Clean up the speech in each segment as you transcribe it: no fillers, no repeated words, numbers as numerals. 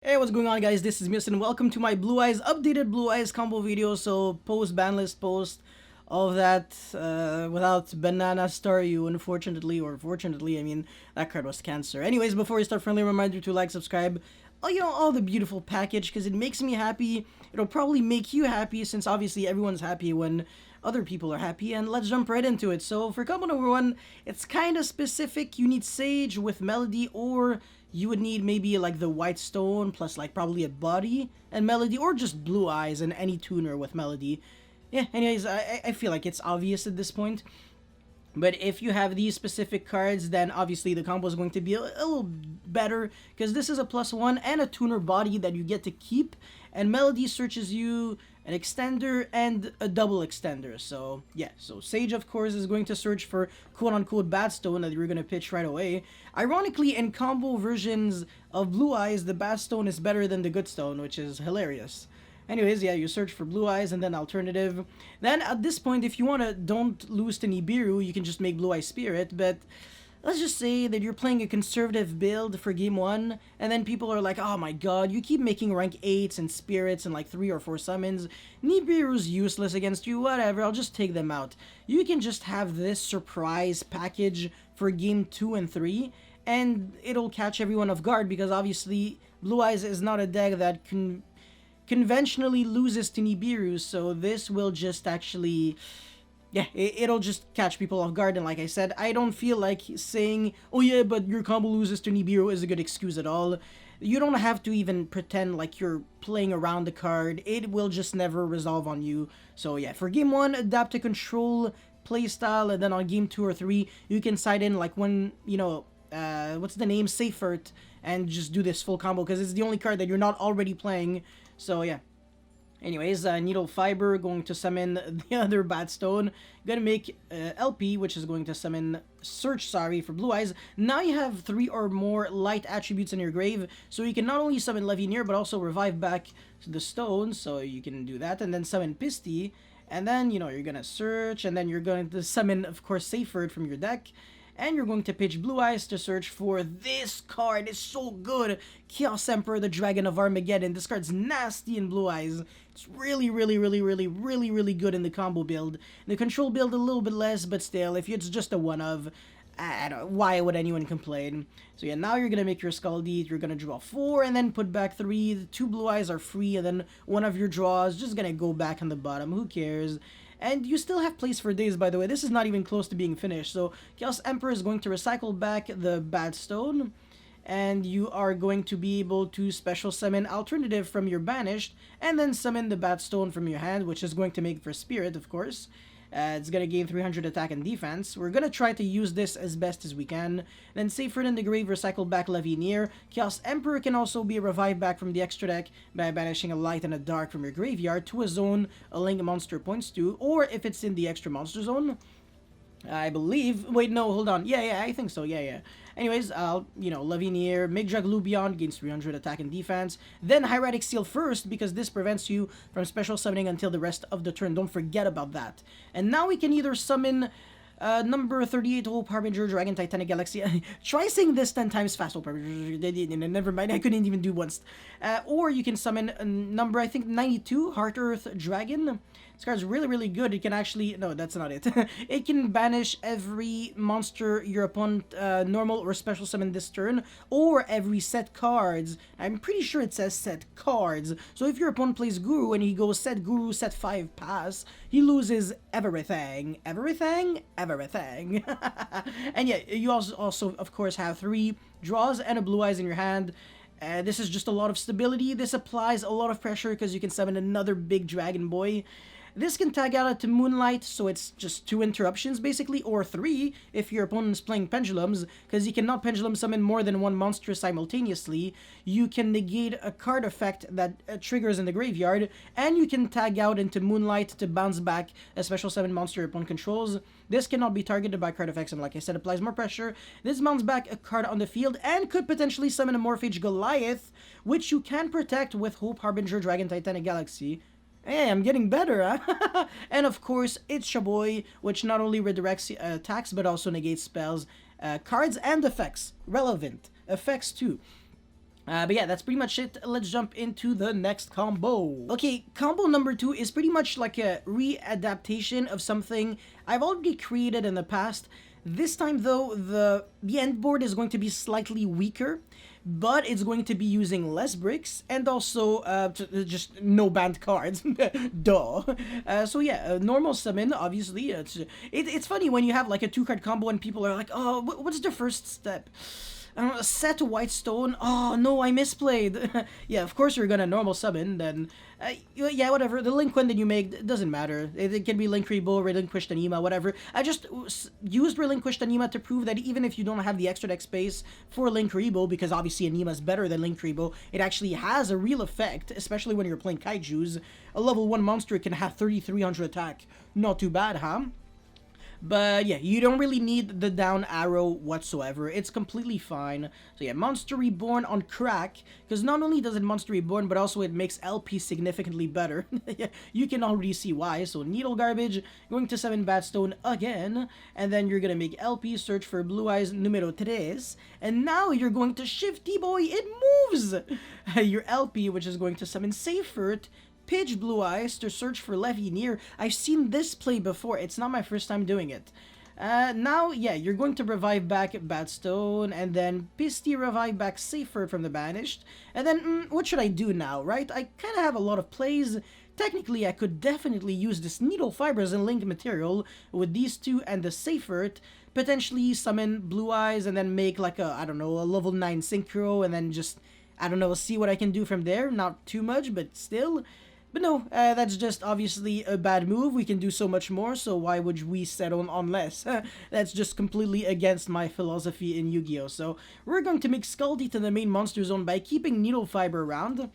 Hey, what's going on, guys? This is Miss and welcome to my Blue Eyes updated Blue Eyes combo video. So post banlist post all of that without Banana Star You, unfortunately, or fortunately. I mean, that card was cancer. Anyways, before we start, friendly reminder to like, subscribe, all the beautiful package, because it makes me happy. It'll probably make you happy, since obviously everyone's happy when other people are happy. And let's jump right into it. So for combo number one, it's kind of specific. You need Sage with Melody, or you would need maybe like the White Stone plus like probably a Body and Melody, or just Blue Eyes and any tuner with Melody. Yeah, anyways, I feel like it's obvious at this point. But if you have these specific cards, then obviously the combo is going to be a little better, because this is a +1 and a tuner body that you get to keep, and Melody searches you an extender and a double extender. So yeah, so Sage of course is going to search for quote-unquote bad stone that you're going to pitch right away. Ironically, in combo versions of Blue Eyes, the bad stone is better than the good stone, which is hilarious. Anyways, yeah, you search for Blue Eyes and then alternative. Then at this point, if you want to don't lose to Nibiru, you can just make Blue Eye Spirit, but let's just say that you're playing a conservative build for game 1, and then people are like, oh my god, you keep making rank 8s and spirits and like 3 or 4 summons. Nibiru's useless against you, whatever, I'll just take them out. You can just have this surprise package for game 2 and 3, and it'll catch everyone off guard, because obviously Blue Eyes is not a deck that conventionally loses to Nibiru, so this will just actually, yeah, it'll just catch people off guard. And like I said, I don't feel like saying, oh yeah, but your combo loses to Nibiru is a good excuse at all. You don't have to even pretend like you're playing around the card. It will just never resolve on you. So yeah, for game 1, adapt to control playstyle, and then on game 2 or 3, you can side in like when, what's the name, Safert, and just do this full combo, because it's the only card that you're not already playing. So yeah. Anyways, Needle Fiber going to summon the other Bad Stone. Gonna make LP, which is going to summon Search, sorry, for Blue Eyes. Now you have 3 or more light attributes in your grave, so you can not only summon Levineer, but also revive back the stones, so you can do that. And then summon Pisty, and then, you're gonna search, and then you're going to summon, of course, Saferd from your deck. And you're going to pitch Blue Eyes to search for this card. It's so good. Chaos Emperor, the Dragon of Armageddon. This card's nasty in Blue Eyes. It's really good in the combo build. The control build a little bit less, but still, if it's just a one of, why would anyone complain? So yeah, now you're going to make your Skull Deed. You're going to draw 4 and then put back 3. The 2 Blue Eyes are free, and then one of your draws just going to go back on the bottom. Who cares? And you still have place for days, by the way. This is not even close to being finished. So Chaos Emperor is going to recycle back the Bad Stone, and you are going to be able to special summon Alternative from your Banished, and then summon the Bad Stone from your hand, which is going to make for Spirit, of course. It's going to gain 300 attack and defense. We're going to try to use this as best as we can. Then Saferd in the grave, recycle back Levineer. Chaos Emperor can also be revived back from the extra deck by banishing a light and a dark from your graveyard to a zone a link monster points to, or if it's in the extra monster zone, I believe. Wait, no, hold on. Yeah, I think so. Yeah. Anyways, Levineer, make Draglu Beyond, gains 300 attack and defense. Then Hieratic Seal first, because this prevents you from special summoning until the rest of the turn. Don't forget about that. And now we can either summon number 38, Hope Harbinger, Dragon, Titanic Galaxy. Try saying this 10 times fast, Hope Harbinger. Never mind, I couldn't even do once. Or you can summon number, I think, 92, Heart Earth Dragon. This card's really good. It can actually... No, that's not it. It can banish every monster your opponent normal or special summon this turn, or every set cards. I'm pretty sure it says set cards. So if your opponent plays Guru and he goes set Guru, set 5 pass, he loses everything. Everything? And yeah, you also of course have 3 draws and a Blue Eyes in your hand. This is just a lot of stability. This applies a lot of pressure because you can summon another big Dragon Boy. This can tag out to Moonlight, so it's just 2 interruptions basically, or 3 if your opponent is playing Pendulums, because you cannot Pendulum summon more than 1 monster simultaneously. You can negate a card effect that triggers in the graveyard, and you can tag out into Moonlight to bounce back a special summon monster your opponent controls. This cannot be targeted by card effects, and like I said, applies more pressure. This bounces back a card on the field and could potentially summon a Morphage Goliath, which you can protect with Hope Harbinger, Dragon, Titanic Galaxy. Hey, I'm getting better, huh? And of course, it's Shaboy, which not only redirects attacks, but also negates spells, cards, and effects. Relevant effects, too. But yeah, that's pretty much it. Let's jump into the next combo. Okay, combo number 2 is pretty much like a readaptation of something I've already created in the past. This time though, the end board is going to be slightly weaker, but it's going to be using less bricks and also just no banned cards. Duh. So yeah, normal summon, obviously. It's funny when you have like a 2-card combo and people are like, oh, what's the first step? Set white stone. Oh no, I misplayed. Yeah, of course you're gonna normal summon. Then, yeah, whatever. The link that you make, it doesn't matter. It can be link rebo, relinquished anima, whatever. I just used relinquished anima to prove that even if you don't have the extra deck space for link rebo, because obviously anima is better than link rebo, it actually has a real effect, especially when you're playing kaijus. A level 1 monster can have 3300 attack. Not too bad, huh? But yeah, you don't really need the down arrow whatsoever. It's completely fine. So yeah, Monster Reborn on crack, because not only does it Monster Reborn, but also it makes LP significantly better. Yeah, you can already see why. So Needle Garbage, going to summon Batstone again, and then you're gonna make LP, search for Blue Eyes numero 3, and now you're going to Shifty Boy, it moves! Your LP, which is going to summon Seifert, Pitch Blue Eyes to search for Levineer. I've seen this play before. It's not my first time doing it. Now, yeah, you're going to revive back Batstone, and then Pisty revive back Safer from the Banished. And then, what should I do now, right? I kind of have a lot of plays. Technically, I could definitely use this Needle Fibers and Link material with these two and the Safer. Potentially summon Blue Eyes and then make like a, I don't know, a level 9 Synchro, and then just, I don't know, see what I can do from there. Not too much, but still. But no, that's just obviously a bad move. We can do so much more, so why would we settle on less? That's just completely against my philosophy in Yu-Gi-Oh! So we're going to make Scaldy to the main monster zone by keeping Needle Fiber around.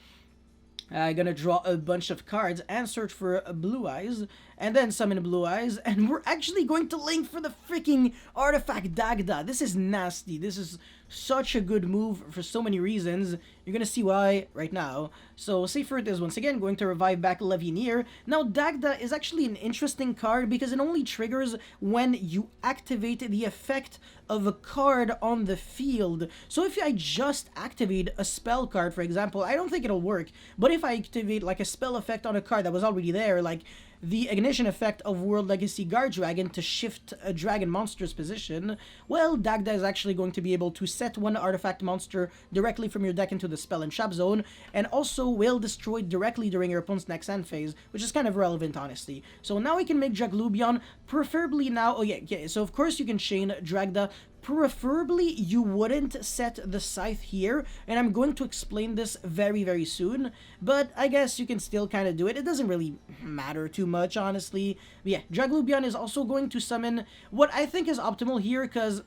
I'm gonna draw a bunch of cards and search for Blue Eyes, and then summon Blue Eyes, and we're actually going to link for the freaking artifact Dagda. This is nasty. This is such a good move for so many reasons. You're gonna see why right now. So Seifert is once again going to revive back Levineer. Now Dagda is actually an interesting card because it only triggers when you activate the effect of a card on the field. So if I just activate a spell card, for example, I don't think it'll work. But if I activate like a spell effect on a card that was already there, like the ignition effect of World Legacy Guard Dragon to shift a dragon monster's position, well, Dagda is actually going to be able to set one artifact monster directly from your deck into the spell and trap zone, and also will destroy directly during your opponent's next end phase, which is kind of relevant, honestly. So now we can make Jaglubion, preferably now, oh yeah, so of course you can chain Dragda. Preferably, you wouldn't set the Scythe here, and I'm going to explain this very, very soon, but I guess you can still kind of do it. It doesn't really matter too much, honestly. But yeah, Jaglubion is also going to summon what I think is optimal here, because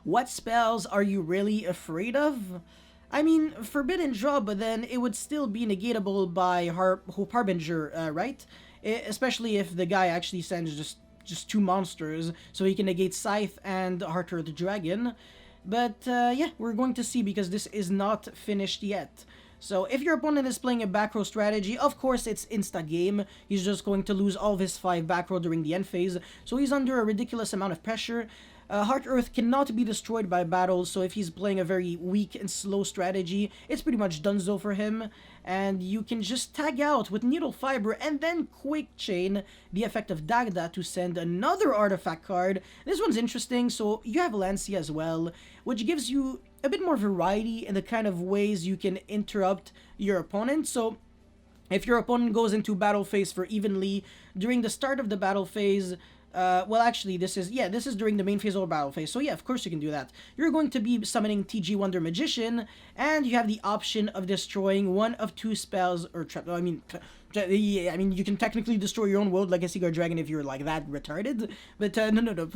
what spells are you really afraid of? I mean, Forbidden Draw, but then it would still be negatable by Harbinger, right? Especially if the guy actually sends just 2 monsters, so he can negate Scythe and Heart Earth Dragon. But yeah, we're going to see, because this is not finished yet. So if your opponent is playing a back row strategy, of course it's insta-game. He's just going to lose all of his 5 back row during the end phase, so he's under a ridiculous amount of pressure. Heart Earth cannot be destroyed by battles, so if he's playing a very weak and slow strategy, it's pretty much donezo for him. And you can just tag out with Needle Fiber and then quick chain the effect of Dagda to send another artifact card. This one's interesting, so you have Lancia as well, which gives you a bit more variety in the kind of ways you can interrupt your opponent. So if your opponent goes into battle phase for evenly, during the start of the battle phase, well, actually, this is during the main phase or battle phase, so yeah, of course you can do that. You're going to be summoning TG Wonder Magician, and you have the option of destroying one of 2 spells, or you can technically destroy your own World Legacy Guard Dragon if you're like that retarded, but no,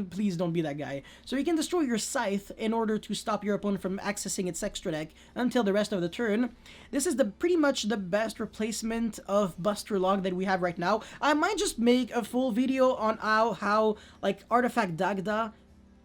please don't be that guy. So you can destroy your Scythe in order to stop your opponent from accessing its extra deck until the rest of the turn. This is pretty much the best replacement of Buster Log that we have right now. I might just make a full video on how like Artifact Dagda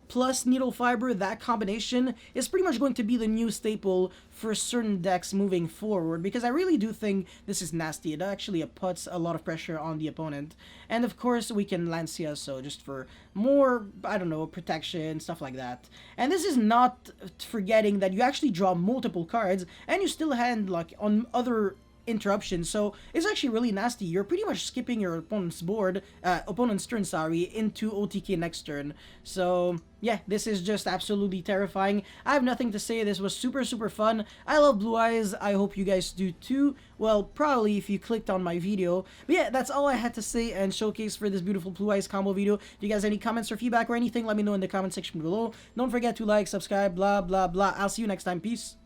plus Needle Fiber, that combination is pretty much going to be the new staple for certain decks moving forward, because I really do think this is nasty. It actually puts a lot of pressure on the opponent. And of course, we can Lancia, so just for more, I don't know, protection, stuff like that. And this is not forgetting that you actually draw multiple cards, and you still hand like on other interruption, so it's actually really nasty. You're pretty much skipping your opponent's board, opponent's turn, sorry, into OTK next turn. So yeah, this is just absolutely terrifying. I have nothing to say. This was super fun. I love Blue Eyes. I hope you guys do too. Well, probably if you clicked on my video. But yeah, that's all I had to say and showcase for this beautiful Blue Eyes combo video. If you guys have any comments or feedback or anything, let me know in the comment section below. Don't forget to like, subscribe, blah blah blah. I'll see you next time. Peace.